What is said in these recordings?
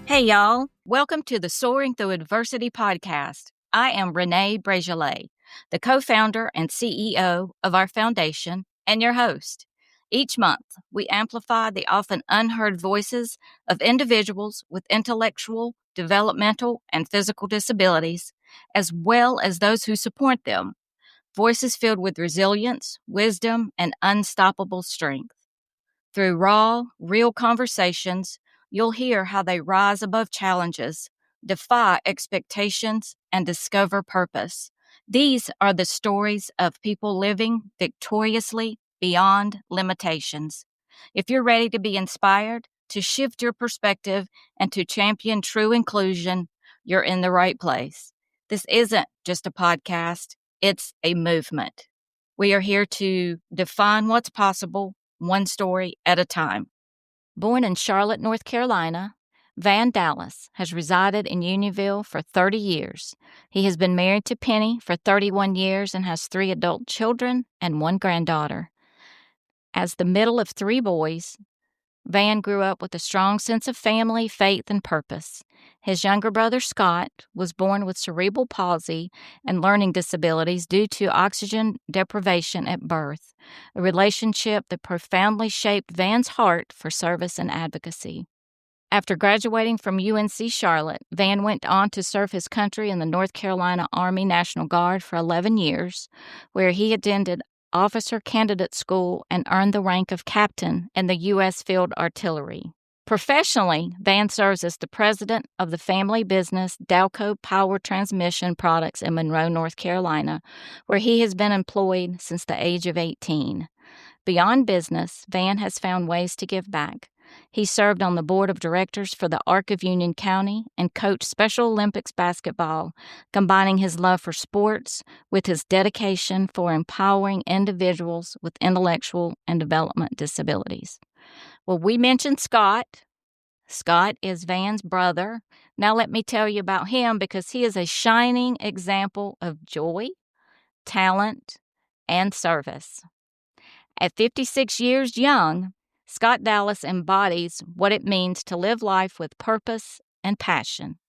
Hey, y'all. Welcome to the Soaring Through Adversity podcast. I am Renee Bregelet, the co-founder and CEO of our foundation and your host. Each month, we amplify the often unheard voices of individuals with intellectual, developmental, and physical disabilities, as well as those who support them. Voices filled with resilience, wisdom, and unstoppable strength. Through raw, real conversations, you'll hear how they rise above challenges, defy expectations, and discover purpose. These are the stories of people living victoriously beyond limitations. If you're ready to be inspired, to shift your perspective, and to champion true inclusion, you're in the right place. This isn't just a podcast, it's a movement. We are here to define what's possible one story at a time. Born in Charlotte, North Carolina, Vann Dowless has resided in Unionville for 30 years. He has been married to Penny for 31 years and has 3 adult children and 1 granddaughter. As the middle of 3 boys, Vann grew up with a strong sense of family, faith, and purpose. His younger brother, Scott, was born with cerebral palsy and learning disabilities due to oxygen deprivation at birth, a relationship that profoundly shaped Vann's heart for service and advocacy. After graduating from UNC Charlotte, Vann went on to serve his country in the North Carolina Army National Guard for 11 years, where he attended Officer Candidate School and earned the rank of captain in the U.S. Field Artillery. Professionally, Vann serves as the president of the family business Dalco Power Transmission Products in Monroe, North Carolina, where he has been employed since the age of 18. Beyond business, Vann has found ways to give back. He served on the board of directors for the Arc of Union County and coached Special Olympics basketball, combining his love for sports with his dedication for empowering individuals with intellectual and development disabilities. Well, we mentioned Scott. Scott is Vann's brother. Now let me tell you about him because he is a shining example of joy, talent, and service. At 56 years young, Scott Dowless embodies what it means to live life with purpose and passion.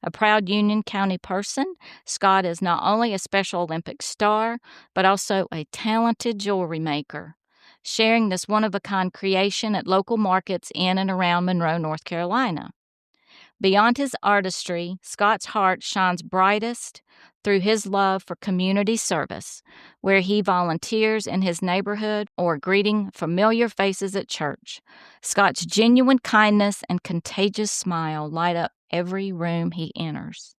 A proud Union County person, Scott is not only a Special Olympics star, but also a talented jewelry maker, sharing this one-of-a-kind creation at local markets in and around Monroe, North Carolina. Beyond his artistry, Scott's heart shines brightest through his love for community service, where he volunteers in his neighborhood or greeting familiar faces at church. Scott's genuine kindness and contagious smile light up every room he enters.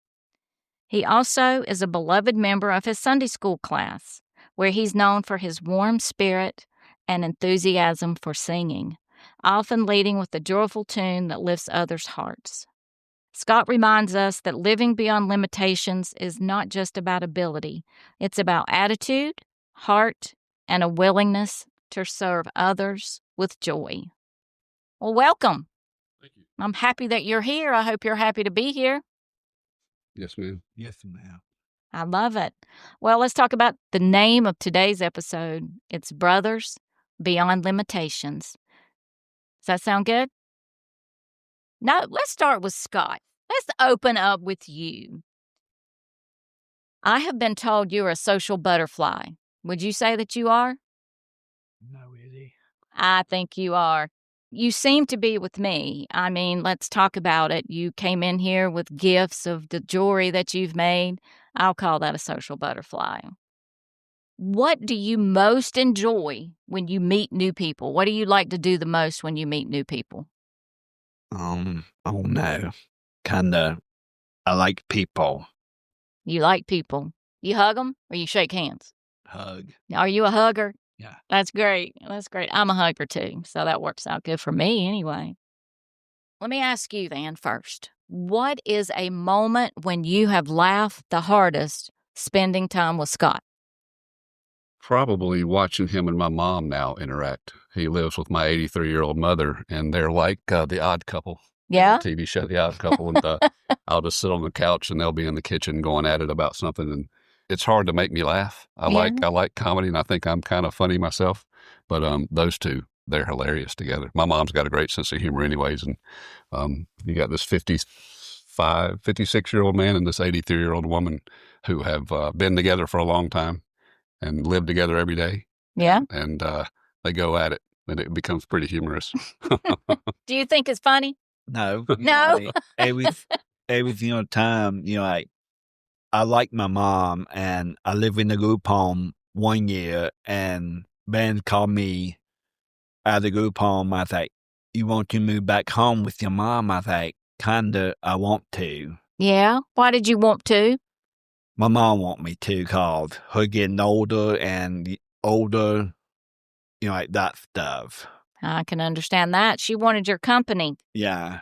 He also is a beloved member of his Sunday school class, where he's known for his warm spirit and enthusiasm for singing, often leading with a joyful tune that lifts others' hearts. Scott reminds us that living beyond limitations is not just about ability. It's about attitude, heart, and a willingness to serve others with joy. Well, welcome. Thank you. I'm happy that you're here. I hope you're happy to be here. Yes, ma'am. Yes, ma'am. I love it. Well, let's talk about the name of today's episode. It's Brothers Beyond Limitations. Does that sound good? Now, let's start with Scott. Let's open up with you. I have been told you're a social butterfly. Would you say that you are? No, Izzy. I think you are. You seem to be with me. I mean, let's talk about it. You came in here with gifts of the jewelry that you've made. I'll call that a social butterfly. What do you most enjoy when you meet new people? What do you like to do the most when you meet new people? Oh no. Kinda, I like people. You like people. You hug them or you shake hands? Hug. Are you a hugger? Yeah. That's great. That's great. I'm a hugger too, so that works out good for me anyway. Let me ask you then first. What is a moment when you have laughed the hardest spending time with Scott? Probably watching him and my mom now interact. He lives with my 83-year-old mother, and they're like the odd couple. Yeah? The TV show, The Odd Couple. And I'll just sit on the couch, and they'll be in the kitchen going at it about something. And it's hard to make me laugh. I like comedy, and I think I'm kind of funny myself. But those two they're hilarious together. My mom's got a great sense of humor anyways. And you got this 56-year-old man and this 83-year-old woman who have been together for a long time and live together every day. Yeah. And they go at it, and it becomes pretty humorous. Do you think it's funny? No. No. Every single time, I like my mom, and I live in a group home 1 year, and Ben called me out of the group home. I was like, you want to move back home with your mom? I was like, kinda, I want to. Yeah. Why did you want to? My mom want me to, cause her getting older and older, like that stuff. I can understand that. She wanted your company. Yeah.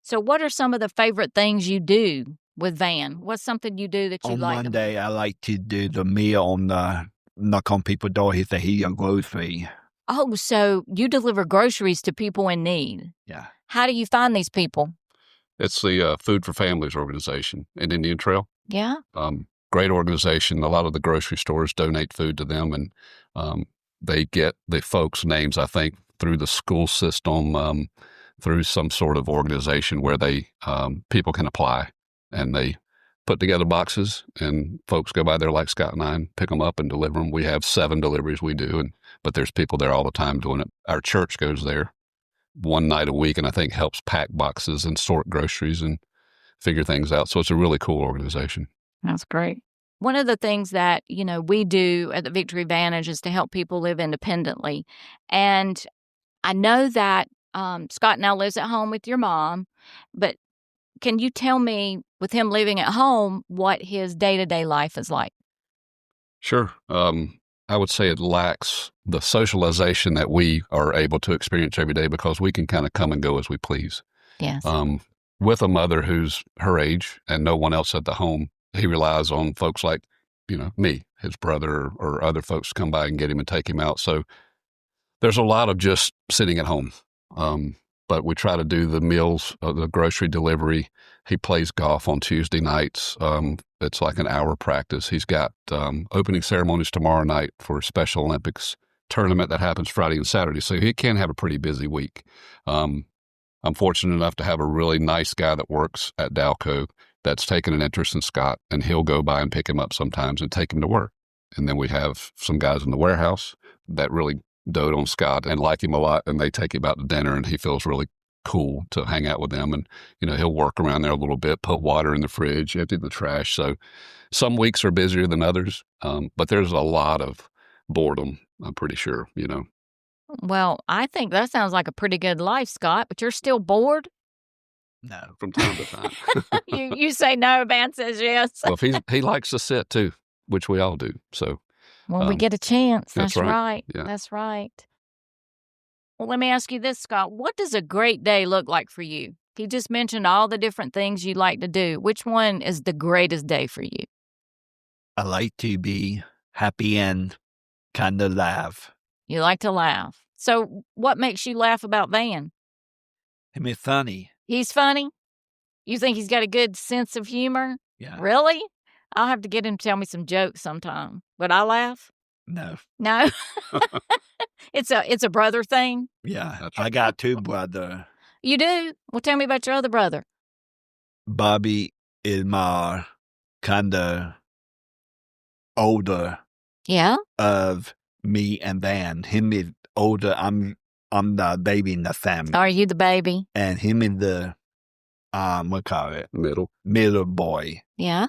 So what are some of the favorite things you do with Vann? What's something you do that you On like? Monday, I like to do the meal on the knock on people's door. He said he a grocery. Oh, so you deliver groceries to people in need. Yeah. How do you find these people? It's the Food for Families organization in Indian Trail. Yeah. Great organization. A lot of the grocery stores donate food to them, and they get the folks' names, I think, through the school system, through some sort of organization where they people can apply, and they put together boxes, and folks go by there like Scott and I and pick them up and deliver them. We have 7 deliveries we do, but there's people there all the time doing it. Our church goes there one night a week, and I think helps pack boxes and sort groceries and figure things out. So it's a really cool organization. That's great. One of the things that, we do at the Victory Vantage is to help people live independently. And I know that Scott now lives at home with your mom, but can you tell me, with him living at home, what his day-to-day life is like? Sure. I would say it lacks the socialization that we are able to experience every day because we can kind of come and go as we please. Yes. With a mother who's her age and no one else at the home, he relies on folks like, me, his brother, or other folks to come by and get him and take him out. So there's a lot of just sitting at home. But we try to do the meals, the grocery delivery. He plays golf on Tuesday nights. It's like an hour practice. He's got opening ceremonies tomorrow night for a Special Olympics tournament that happens Friday and Saturday. So he can have a pretty busy week. I'm fortunate enough to have a really nice guy that works at Dalco that's taken an interest in Scott, and he'll go by and pick him up sometimes and take him to work. And then we have some guys in the warehouse that really dote on Scott and like him a lot, and they take him out to dinner, and he feels really cool to hang out with them. And, he'll work around there a little bit, put water in the fridge, empty the trash. So some weeks are busier than others, but there's a lot of boredom, I'm pretty sure, Well, I think that sounds like a pretty good life, Scott, but you're still bored? No. From time to time. You say no, Vann says yes. Well, he likes to sit too, which we all do. So when we get a chance, that's that's right. right. Yeah. That's right. Well, let me ask you this, Scott. What does a great day look like for you? He just mentioned all the different things you like to do. Which one is the greatest day for you? I like to be happy and kind of laugh. You like to laugh. So what makes you laugh about Vann? Him is funny. He's funny? You think he's got a good sense of humor? Yeah. Really? I'll have to get him to tell me some jokes sometime. Would I laugh? No. No? It's a brother thing? Yeah. That's I right. got 2 brothers. You do? Well, tell me about your other brother. Bobby is my kind of older Yeah? of me and Vann. Him is older. I'm the baby in the family. Are you the baby? And him is the, middle boy. Yeah?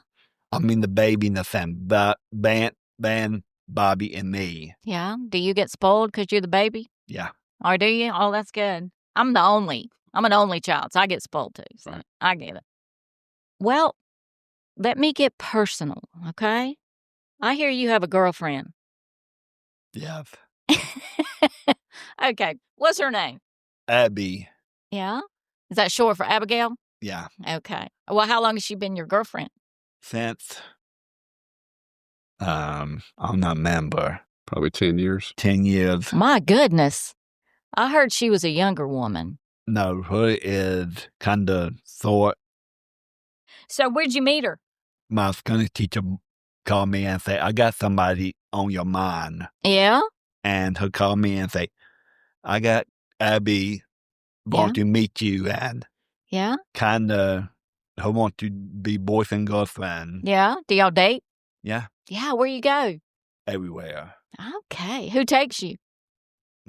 I mean the baby in the family. But Vann, Bobby, and me. Yeah? Do you get spoiled because you're the baby? Yeah. Or do you? Oh, that's good. I'm an only child, so I get spoiled too. So Right. I get it. Well, let me get personal, okay? I hear you have a girlfriend. Yeah. Okay. What's her name? Abby. Yeah? Is that short for Abigail? Yeah. Okay. Well, how long has she been your girlfriend? Since, I'm not member. Probably 10 years. 10 years. My goodness. I heard she was a younger woman. No, her is kind of short. So where'd you meet her? My Spanish teacher called me and said, I got somebody on your mind. Yeah? And her called me and say, I got Abby want to meet you and kind of I want to be boyfriend, girlfriend. Yeah? Do y'all date? Yeah. Yeah, where you go? Everywhere. Okay. Who takes you?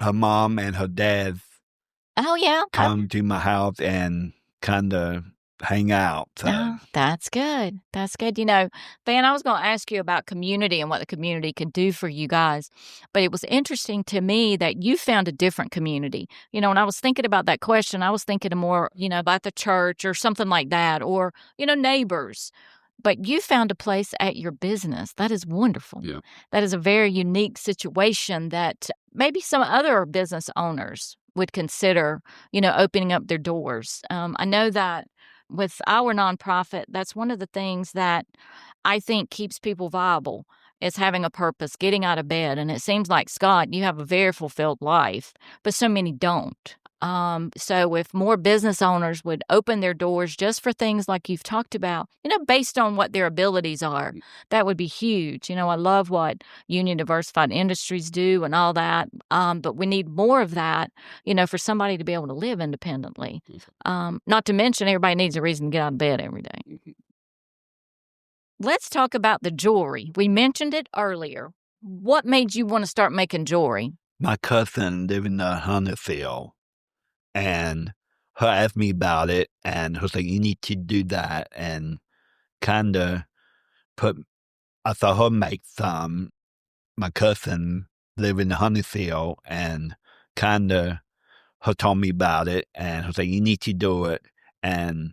Her mom and her dad Oh, yeah? come to my house and kind of hang out. So. Oh, that's good. That's good. You know, Van, I was going to ask you about community and what the community could do for you guys, but it was interesting to me that you found a different community. You know, when I was thinking about that question, I was thinking more, you know, about the church or something like that, or, you know, neighbors. But you found a place at your business. That is wonderful. Yeah. That is a very unique situation that maybe some other business owners would consider, you know, opening up their doors. I know that with our nonprofit, that's one of the things that I think keeps people viable is having a purpose, getting out of bed. And it seems like, Scott, you have a very fulfilled life, but so many don't. So if more business owners would open their doors just for things like you've talked about, you know, based on what their abilities are, that would be huge. You know, I love what Union Diversified Industries do and all that. But we need more of that, you know, for somebody to be able to live independently. Not to mention everybody needs a reason to get out of bed every day. Let's talk about the jewelry. We mentioned it earlier. What made you want to start making jewelry? My cousin lived in Hunterfield, and her asked me about it, and her was like, you need to do that, and kind of I saw her make some. My cousin lived in Hunterfield, and kind of her told me about it, and her was like, you need to do it, and...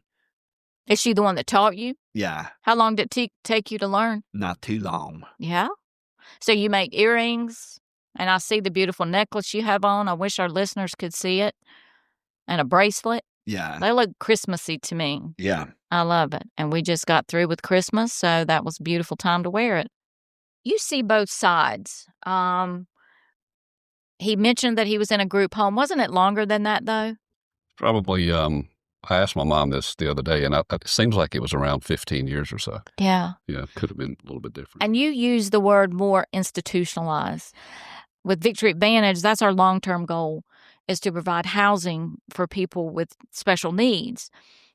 Is she the one that taught you? Yeah. How long did it take you to learn? Not too long. Yeah? So you make earrings, and I see the beautiful necklace you have on. I wish our listeners could see it. And a bracelet. Yeah. They look Christmassy to me. Yeah. I love it. And we just got through with Christmas, so that was a beautiful time to wear it. You see both sides. He mentioned that he was in a group home. Wasn't it longer than that, though? Probably, I asked my mom this the other day, and it seems like it was around 15 years or so. Yeah. Yeah, it could have been a little bit different. And you use the word more institutionalized. With Victory Advantage, that's our long-term goal, is to provide housing for people with special needs.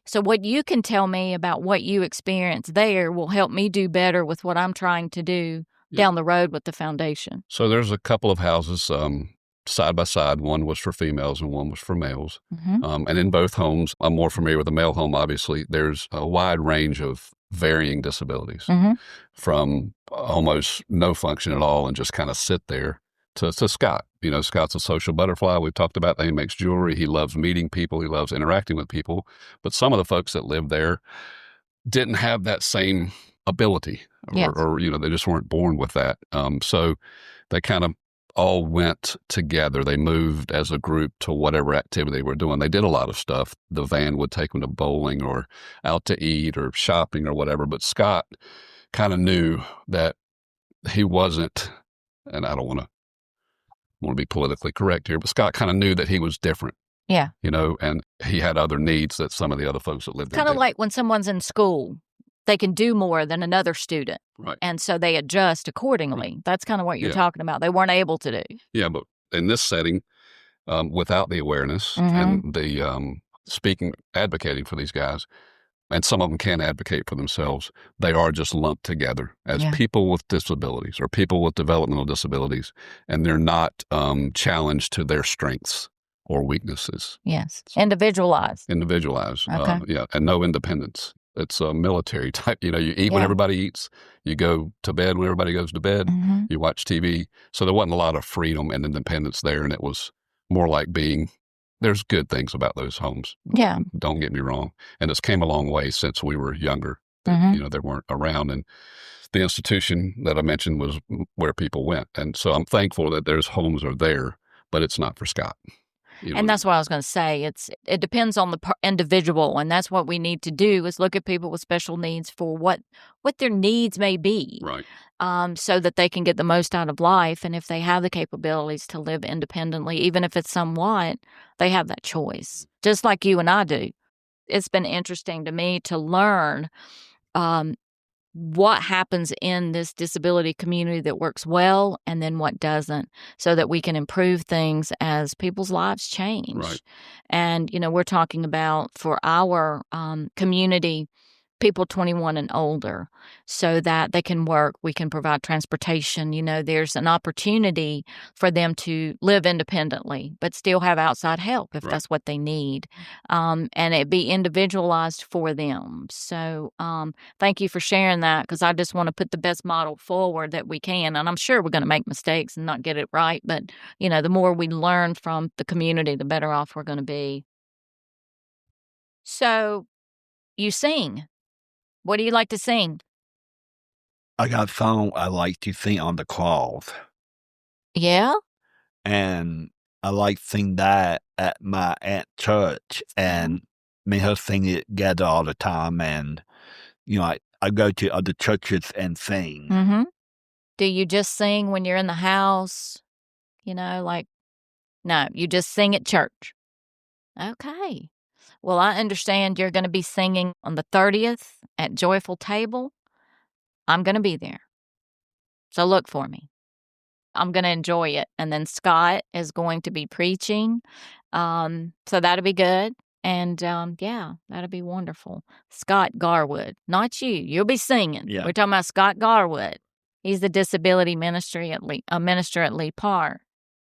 So what you can tell me about what you experienced there will help me do better with what I'm trying to do down the road with the foundation. So there's a couple of houses side by side. One was for females and one was for males. And in both homes, I'm more familiar with the male home, obviously. There's a wide range of varying disabilities, from almost no function at all and just kind of sit there to Scott. You know, Scott's a social butterfly. We've talked about that. He makes jewelry. He loves meeting people. He loves interacting with people. But some of the folks that live there didn't have that same ability, or you know, they just weren't born with that. So they kind of all went together. They moved as a group to whatever activity they were doing. They did a lot of stuff. The van would take them to bowling or out to eat or shopping or whatever. But Scott kind of knew that he wasn't, and I don't want to be politically correct here, but Scott kind of knew that he was different. Yeah. You know, and he had other needs that some of the other folks that lived there kind of didn't. like when someone's in school, they can do more than another student. Right. And so they adjust accordingly. Right. That's kind of what you're talking about. They weren't able to do. Yeah, but in this setting, without the awareness and the advocating for these guys, and some of them can advocate for themselves, they are just lumped together as people with disabilities or people with developmental disabilities, and they're not challenged to their strengths or weaknesses. Yes. Individualized. Okay. And no independence. It's a military type. You know, you eat when everybody eats. You go to bed when everybody goes to bed. You watch TV. So there wasn't a lot of freedom and independence there, and it was more like there's good things about those homes. Yeah. Don't get me wrong. And it's came a long way since we were younger. You know, they weren't around. And the institution that I mentioned was where people went. And so I'm thankful that there's homes are there, but it's not for Scott. You know, and that's what I was going to say. It depends on the individual, and that's what we need to do is look at people with special needs for what their needs may be, right? So that they can get the most out of life. And if they have the capabilities to live independently, even if it's somewhat, they have that choice, just like you and I do. It's been interesting to me to learn what happens in this disability community that works well and then what doesn't, so that we can improve things as people's lives change. Right. And, we're talking about for our community, people 21 and older, so that they can work. We can provide transportation. There's an opportunity for them to live independently, but still have outside help if Right. that's what they need. And it be individualized for them. So thank you for sharing that, because I just want to put the best model forward that we can. And I'm sure we're going to make mistakes and not get it right. But, the more we learn from the community, the better off we're going to be. So you sing. What do you like to sing? I got a song I like to sing on the cloth. Yeah? And I like to sing that at my aunt's church. And me and her sing it together all the time. And, I go to other churches and sing. Mm-hmm. Do you just sing when you're in the house? No, you just sing at church. Okay. Well, I understand you're going to be singing on the 30th at Joyful Table. I'm going to be there. So look for me. I'm going to enjoy it. And then Scott is going to be preaching. So that'll be good. And that'll be wonderful. Scott Garwood, not you. You'll be singing. Yeah. We're talking about Scott Garwood. He's the disability minister at Lee Park.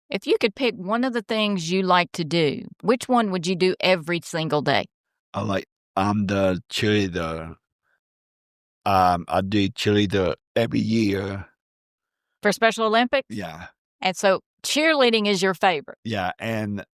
If you could pick one of the things you like to do, which one would you do every single day? I'm the cheerleader. I do cheerleader every year. For Special Olympics? Yeah. And so cheerleading is your favorite? Yeah, and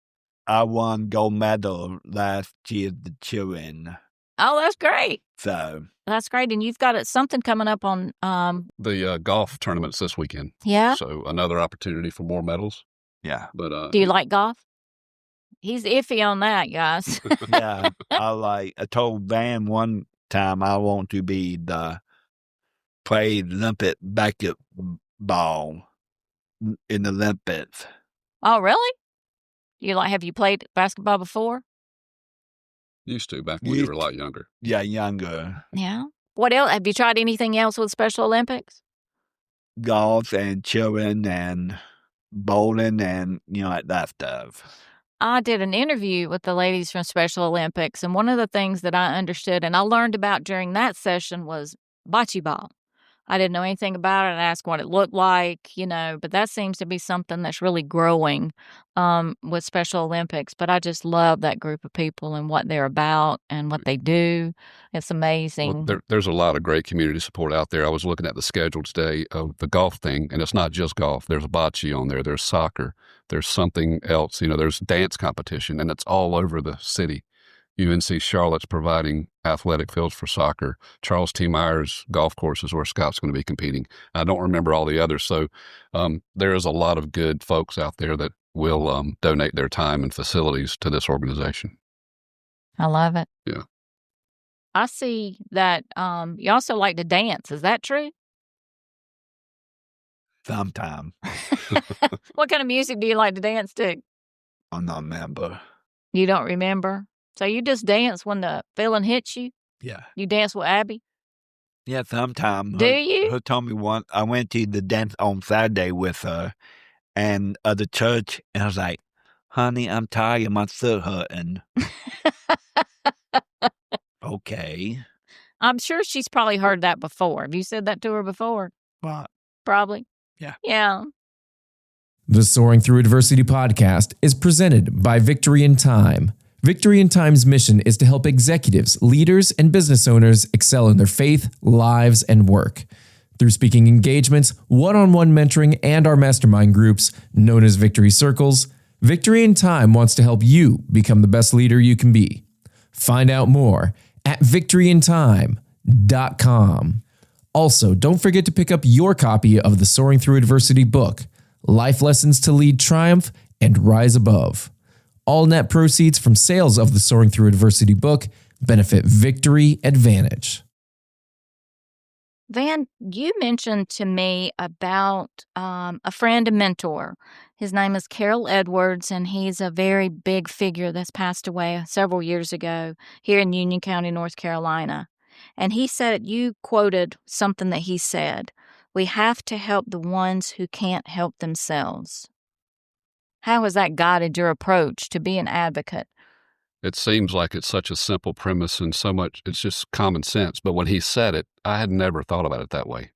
I won gold medal last year at the cheering. Oh, that's great. So. That's great. And you've got something coming up on... the golf tournament's this weekend. Yeah? So another opportunity for more medals. Yeah. But do you like golf? He's iffy on that, guys. Yeah. I told Vann one time I want to play Olympic basketball in the Olympics. Oh, really? Have you played basketball before? Used to, back when you were a lot younger. Yeah, younger. Yeah. What else? Have you tried anything else with Special Olympics? Golf and cheering and bowling and, like that stuff. I did an interview with the ladies from Special Olympics, and one of the things that I understood and I learned about during that session was bocce ball. I didn't know anything about it. I asked what it looked like, but that seems to be something that's really growing with Special Olympics. But I just love that group of people and what they're about and what they do. It's amazing. Well, there's a lot of great community support out there. I was looking at the schedule today of the golf thing, and it's not just golf. There's bocce on there. There's soccer. There's something else. There's dance competition, and it's all over the city. UNC Charlotte's providing athletic fields for soccer. Charles T. Myers golf course is where Scott's going to be competing. I don't remember all the others. So there is a lot of good folks out there that will donate their time and facilities to this organization. I love it. Yeah. I see that you also like to dance. Is that true? Sometime. What kind of music do you like to dance to? I don't remember. You don't remember? So you just dance when the feeling hits you? Yeah. You dance with Abby? Yeah, sometime. Do you? Her told me once. I went to the dance on Saturday with her and the church, and I was like, honey, I'm tired. My foot hurting. Okay. I'm sure she's probably heard that before. Have you said that to her before? What? Probably. Yeah. Yeah. The Soaring Through Adversity podcast is presented by Victory in Time. Victory in Time's mission is to help executives, leaders, and business owners excel in their faith, lives, and work. Through speaking engagements, one-on-one mentoring, and our mastermind groups, known as Victory Circles, Victory in Time wants to help you become the best leader you can be. Find out more at victoryintime.com. Also, don't forget to pick up your copy of the Soaring Through Adversity book, Life Lessons to Lead Triumph and Rise Above. All net proceeds from sales of the Soaring Through Adversity book benefit Victory Advantage. Vann, you mentioned to me about a friend and mentor. His name is Carol Edwards, and he's a very big figure that's passed away several years ago here in Union County, North Carolina. And he said, you quoted something that he said, we have to help the ones who can't help themselves. How has that guided your approach to be an advocate? It seems like it's such a simple premise and so much, it's just common sense. But when he said it, I had never thought about it that way.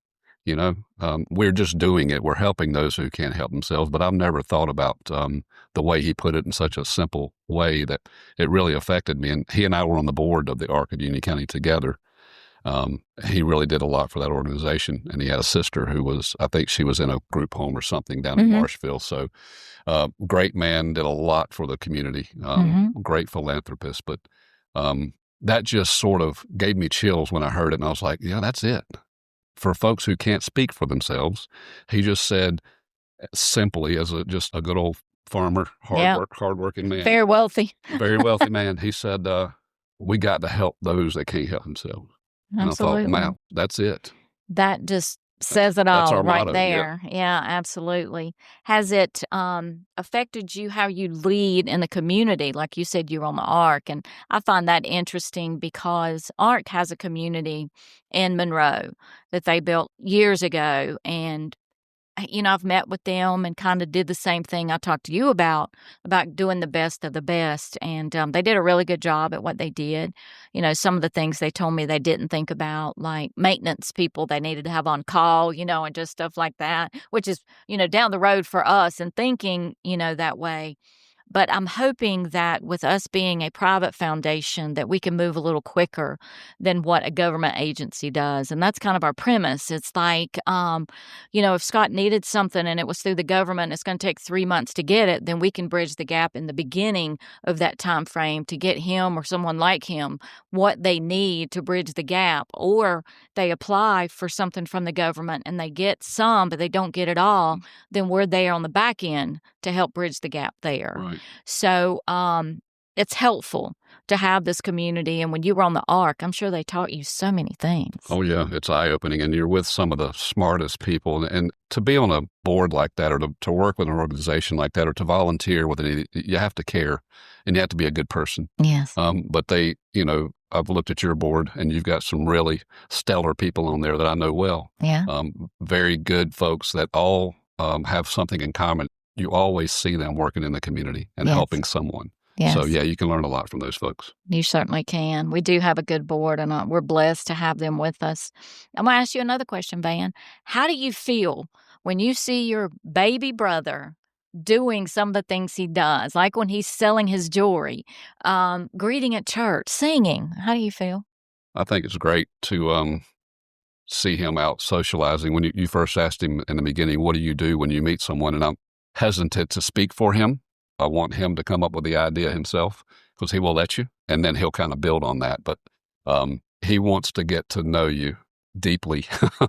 We're just doing it. We're helping those who can't help themselves. But I've never thought about the way he put it in such a simple way that it really affected me. And he and I were on the board of the ARC at Union County together. He really did a lot for that organization. And he had a sister who was, I think she was in a group home or something down in Marshville. So great man, did a lot for the community, great philanthropist. But that just sort of gave me chills when I heard it. And I was like, yeah, that's it. For folks who can't speak for themselves, he just said simply, as just a good old farmer, hardworking man. Very wealthy. Very wealthy man. He said, we got to help those that can't help themselves. Absolutely. And I thought, wow, that's it. That just says it all our right motto, there. Yeah, absolutely. Has it affected you how you lead in the community? Like you said, you were on the ARC, and I find that interesting because ARC has a community in Monroe that they built years ago, and I've met with them and kind of did the same thing I talked to you about doing the best of the best. And they did a really good job at what they did. Some of the things they told me they didn't think about, like maintenance people they needed to have on call, and just stuff like that, which is, down the road for us and thinking, that way. But I'm hoping that with us being a private foundation that we can move a little quicker than what a government agency does. And that's kind of our premise. It's like, if Scott needed something and it was through the government, it's going to take 3 months to get it, then we can bridge the gap in the beginning of that time frame to get him or someone like him what they need to bridge the gap. Or they apply for something from the government and they get some, but they don't get it all, then we're there on the back end to help bridge the gap there. Right. So it's helpful to have this community. And when you were on the ARC, I'm sure they taught you so many things. Oh, yeah. It's eye-opening. And you're with some of the smartest people. And to be on a board like that or to work with an organization like that or to volunteer with it, you have to care and you have to be a good person. Yes. But they, I've looked at your board and you've got some really stellar people on there that I know well. Yeah. Very good folks that all have something in common. You always see them working in the community and helping someone. Yes. So, yeah, you can learn a lot from those folks. You certainly can. We do have a good board, and we're blessed to have them with us. I'm going to ask you another question, Vann. How do you feel when you see your baby brother doing some of the things he does, like when he's selling his jewelry, greeting at church, singing? How do you feel? I think it's great to see him out socializing. When you first asked him in the beginning, what do you do when you meet someone? And I'm hesitant to speak for him. I want him to come up with the idea himself because he will let you, and then he'll kind of build on that. But he wants to get to know you deeply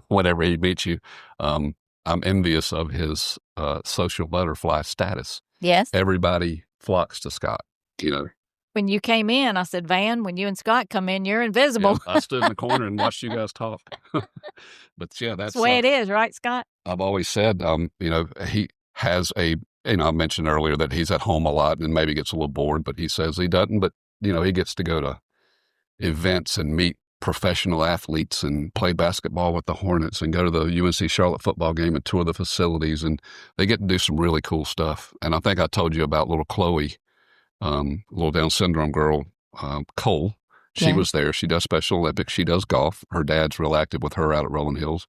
whenever he meets you. I'm envious of his social butterfly status. Yes. Everybody flocks to Scott, When you came in, I said, Vann, when you and Scott come in, you're invisible. Yeah, I stood in the corner and watched you guys talk. But yeah, that's the way it is, right, Scott? I've always said, he has I mentioned earlier that he's at home a lot and maybe gets a little bored, but he says he doesn't. But, he gets to go to events and meet professional athletes and play basketball with the Hornets and go to the UNC Charlotte football game and tour the facilities. And they get to do some really cool stuff. And I think I told you about little Chloe, little Down syndrome girl, Cole. She was there. She does Special Olympics. She does golf. Her dad's real active with her out at Rolling Hills.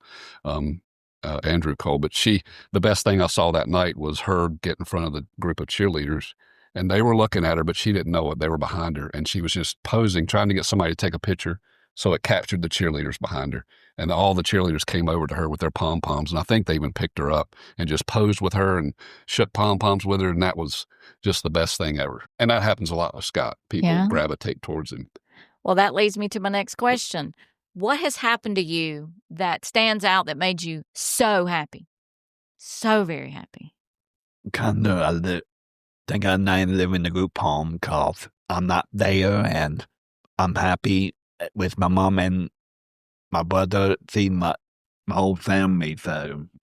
Andrew Cole. But the best thing I saw that night was her get in front of the group of cheerleaders, and they were looking at her, but she didn't know it. They were behind her, and she was just posing, trying to get somebody to take a picture. So it captured the cheerleaders behind her, and all the cheerleaders came over to her with their pom-poms, and I think they even picked her up and just posed with her and shook pom-poms with her, and that was just the best thing ever. And that happens a lot with Scott. People gravitate towards him. Well, that leads me to my next question. What has happened to you that stands out that made you so happy? So very happy. I think I now live in a group home because I'm not there and I'm happy with my mom and my brother, see my whole family.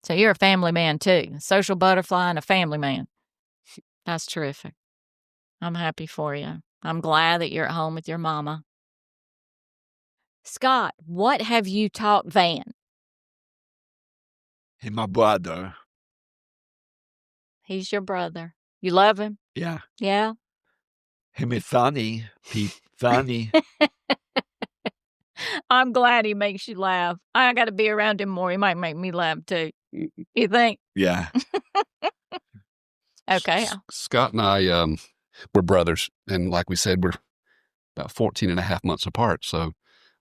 So you're a family man too, a social butterfly and a family man. That's terrific. I'm happy for you. I'm glad that you're at home with your mama. Scott, what have you taught Vann? He's my brother. He's your brother. You love him? Yeah. Yeah? Him is funny. He's funny. I'm glad he makes you laugh. I got to be around him more. He might make me laugh too. You think? Yeah. Okay. Scott and I, we're brothers. And like we said, we're about 14 and a half months apart. So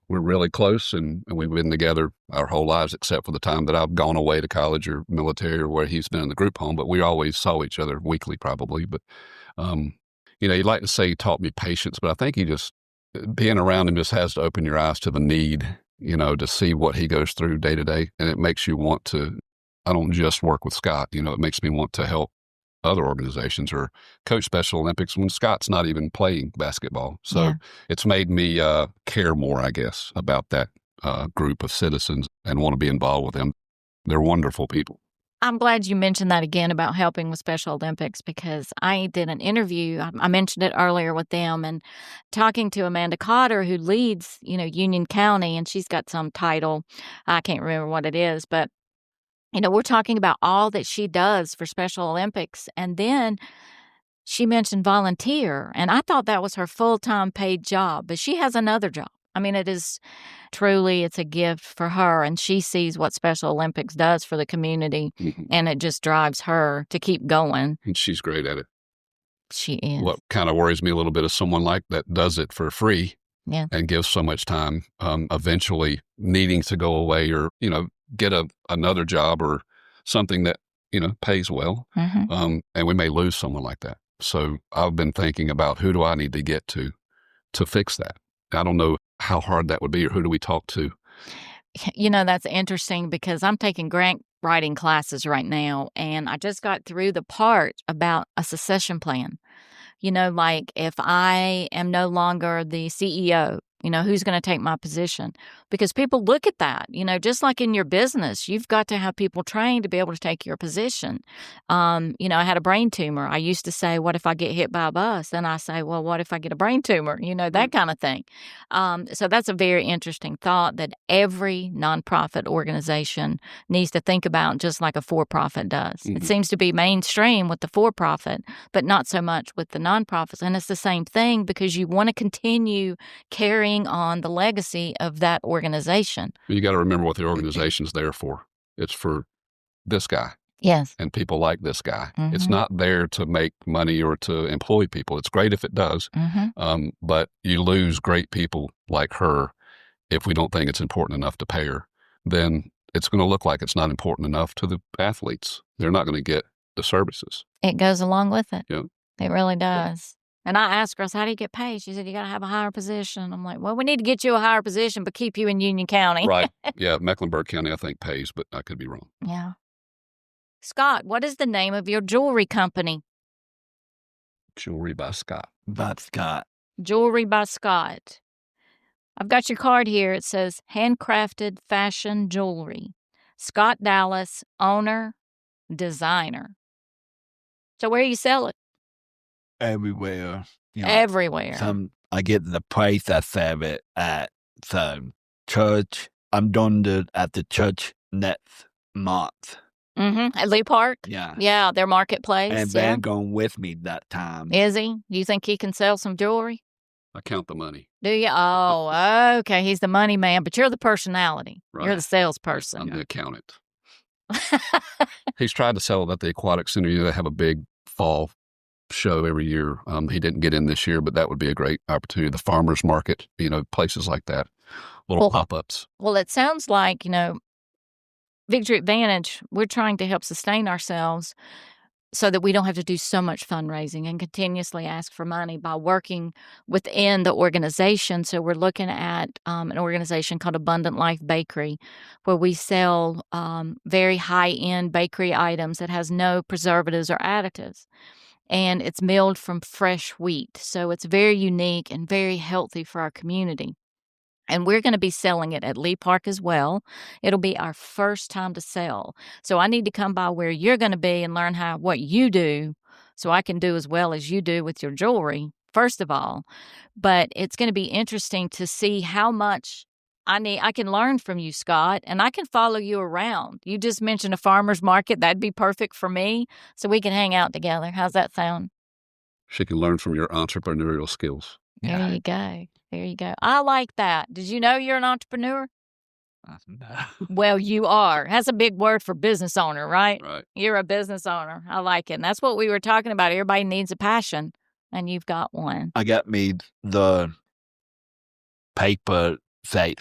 we're really close, and we've been together our whole lives, except for the time that I've gone away to college or military or where he's been in the group home. But we always saw each other weekly, probably. But, you'd like to say he taught me patience, but I think he just, being around him just has to open your eyes to the need, to see what he goes through day to day. And it makes you want to, I don't just work with Scott, it makes me want to help other organizations or coach Special Olympics when Scott's not even playing basketball. So it's made me care more, I guess, about that group of citizens and want to be involved with them. They're wonderful people. I'm glad you mentioned that again about helping with Special Olympics, because I did an interview. I mentioned it earlier with them, and talking to Amanda Cotter, who leads, Union County, and she's got some title. I can't remember what it is, but we're talking about all that she does for Special Olympics. And then she mentioned volunteer, and I thought that was her full-time paid job, but she has another job. I mean, it is truly, it's a gift for her, and she sees what Special Olympics does for the community, and it just drives her to keep going. And she's great at it. She is. What kind of worries me a little bit is someone like that does it for free and gives so much time, eventually needing to go away or, get another job or something that, pays well. And we may lose someone like that. So I've been thinking about who do I need to get to fix that. I don't know how hard that would be, or who do we talk to? That's interesting, because I'm taking grant writing classes right now, and I just got through the part about a succession plan. Like if I am no longer the CEO, who's going to take my position? Because people look at that, just like in your business, you've got to have people trained to be able to take your position. I had a brain tumor. I used to say, what if I get hit by a bus? Then I say, well, what if I get a brain tumor? That kind of thing. So that's a very interesting thought that every nonprofit organization needs to think about, just like a for-profit does. It seems to be mainstream with the for-profit, but not so much with the nonprofits. And it's the same thing, because you want to continue carrying on the legacy of that organization. You got to remember what the organization's there for. It's for this guy. Yes. And people like this guy. It's not there to make money or to employ people. It's great if it does. But you lose great people like her if we don't think it's important enough to pay her. Then it's going to look like it's not important enough to the athletes. They're not going to get the services. It goes along with it. Yeah. It really does. And I asked her, I said, how do you get paid? She said, you got to have a higher position. I'm like, well, we need to get you a higher position, but keep you in Union County. Right. Yeah. Mecklenburg County, I think, pays, but I could be wrong. Yeah. Scott, what is the name of your jewelry company? Jewelry by Scott. By Scott. Jewelry by Scott. I've got your card here. It says handcrafted fashion jewelry. Scott Dowless, owner, designer. So where do you sell it? Everywhere. Everywhere. I get the price I sell it at the church. I'm doing it at the church next month. At Lee Park? Yeah. Yeah, their marketplace. And Van going with me that time. Is he? Do you think he can sell some jewelry? I count the money. Do you? Oh, okay. He's the money man, but you're the personality. Right. You're the salesperson. I'm the accountant. He's tried to sell it at the Aquatic Center. They have a big fall show every year. He didn't get in this year, but that would be a great opportunity. The farmers market, places like that, little pop-ups. Well, it sounds like, Victory Advantage, we're trying to help sustain ourselves so that we don't have to do so much fundraising and continuously ask for money by working within the organization. So we're looking at an organization called Abundant Life Bakery, where we sell very high-end bakery items that has no preservatives or additives. And it's milled from fresh wheat. So it's very unique and very healthy for our community. And we're going to be selling it at Lee Park as well. It'll be our first time to sell. So I need to come by where you're going to be and learn what you do, so I can do as well as you do with your jewelry, first of all. But it's going to be interesting to see how much I can learn from you, Scott, and I can follow you around. You just mentioned a farmer's market. That'd be perfect for me, so we can hang out together. How's that sound? She can learn from your entrepreneurial skills. There you go. There you go. I like that. Did you know you're an entrepreneur? No. Well, you are. That's a big word for business owner, right? Right. You're a business owner. I like it. And that's what we were talking about. Everybody needs a passion, and you've got one. I got me the paper that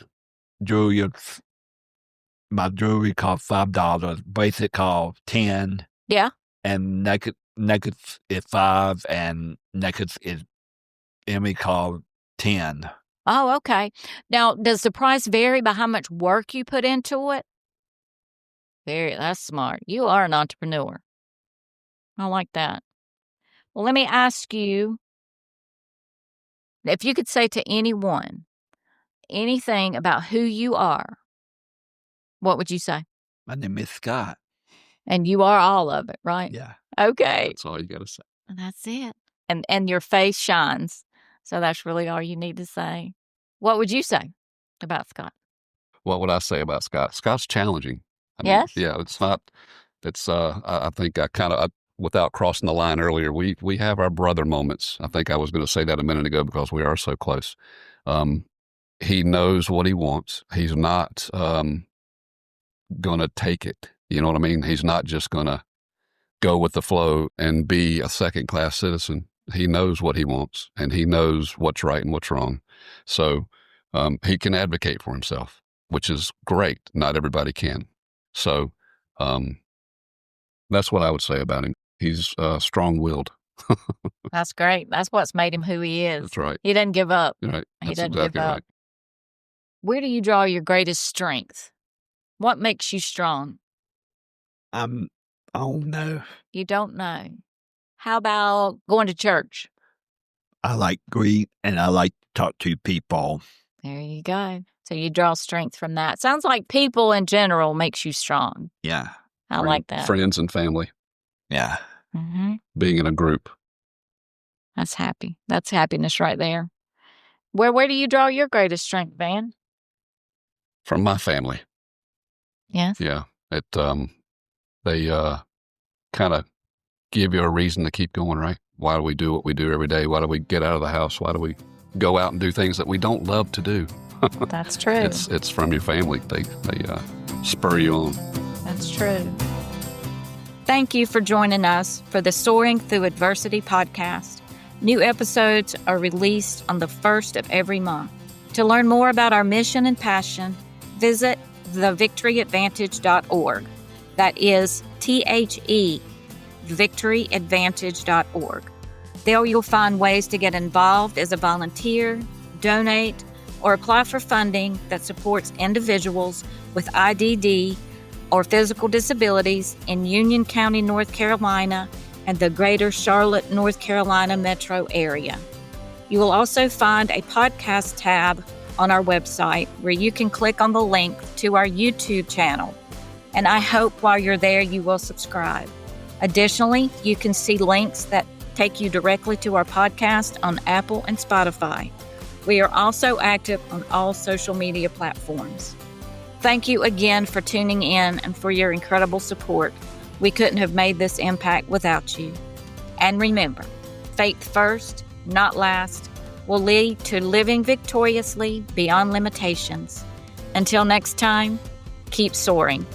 my jewelry cost $5, basic cost $10. Yeah. And necklace is $5, and necklace is Emmy called $10. Oh, okay. Now, does the price vary by how much work you put into it? That's smart. You are an entrepreneur. I like that. Well, let me ask you, if you could say to anyone anything about who you are, what would you say? My name is Scott. And you are all of it, right? Yeah. Okay. That's all you got to say. And that's it. And your face shines. So that's really all you need to say. What would you say about Scott? What would I say about Scott? Scott's challenging. Yes? Yeah, it's not, I think I kind of, without crossing the line earlier, we have our brother moments. I think I was going to say that a minute ago because we are so close. He knows what he wants. He's not going to take it. You know what I mean? He's not just going to go with the flow and be a second-class citizen. He knows what he wants, and he knows what's right and what's wrong. So he can advocate for himself, which is great. Not everybody can. So that's what I would say about him. He's strong-willed. That's great. That's what's made him who he is. That's right. He doesn't give up. Right. He That's doesn't exactly give up. right. Where do you draw your greatest strength? What makes you strong? I don't know. You don't know. How about going to church? I like greet and I like to talk to people. There you go. So you draw strength from that. Sounds like people in general makes you strong. Yeah. I like that. Friends and family. Yeah. Mm-hmm. Being in a group. That's happy. That's happiness right there. Where do you draw your greatest strength, Vann? From my family. Yes. Yeah. They kind of give you a reason to keep going, right? Why do we do what we do every day? Why do we get out of the house? Why do we go out and do things that we don't love to do? That's true. It's from your family. They spur you on. That's true. Thank you for joining us for the Soaring Through Adversity podcast. New episodes are released on the first of every month. To learn more about our mission and passion, visit thevictoryadvantage.org. That is THE, victoryadvantage.org. There you'll find ways to get involved as a volunteer, donate, or apply for funding that supports individuals with IDD or physical disabilities in Union County, North Carolina, and the greater Charlotte, North Carolina metro area. You will also find a podcast tab on our website where you can click on the link to our YouTube channel. And I hope while you're there, you will subscribe. Additionally, you can see links that take you directly to our podcast on Apple and Spotify. We are also active on all social media platforms. Thank you again for tuning in and for your incredible support. We couldn't have made this impact without you. And remember, faith first, not last, will lead to living victoriously beyond limitations. Until next time, keep soaring.